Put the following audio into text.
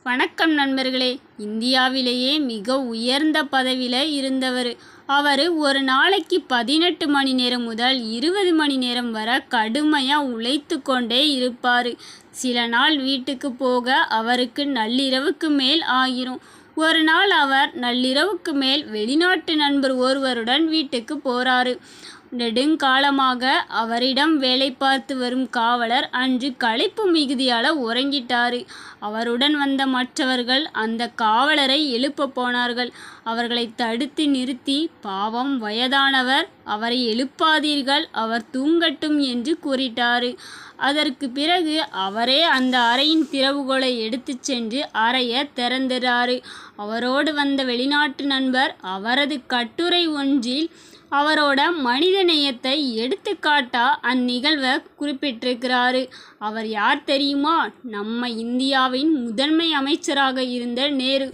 வணக்கம் நண்பர்களே. இந்தியாவிலேயே மிக உயர்ந்த பதவியில் இருந்தவர். அவர் ஒரு நாளைக்கு 18 மணி நேரம் முதல் 20 மணி நேரம் வரை கடுமையாக உழைத்து கொண்டே இருப்பார். சில நாள் வீட்டுக்கு போக அவருக்கு நள்ளிரவுக்கு மேல் ஆகிரும். ஒரு நாள் அவர் நள்ளிரவுக்கு மேல் வெளிநாட்டு நண்பர் ஒருவருடன் வீட்டுக்கு போகிறாரு. நெடுங்காலமாக அவரிடம் வேலை பார்த்து வரும் காவலர் அன்று களைப்பு மிகுதியால் உறங்கிட்டார். அவருடன் வந்த மற்றவர்கள் அந்த காவலரை எழுப்ப போனார்கள். அவர்களை தடுத்து நிறுத்தி, பாவம் வயதானவர், அவரை எழுப்பாதீர்கள், அவர் தூங்கட்டும் என்று கூறிட்டார். அதற்கு பிறகு அவரே அந்த அறையின் திறவுகோலை எடுத்து சென்று அறையை திறந்துறாரு. அவரோடு வந்த வெளிநாட்டு நண்பர் அவரது கட்டுரை ஒன்றில் அவரோட மனித நேயத்தை எடுத்துக்காட்டா அந்நிகழ்வை குறிப்பிட்டிருக்கிறாரு. அவர் யார் தெரியுமா? நம்ம இந்தியாவின் முதன்மை அமைச்சராக இருந்த நேரு.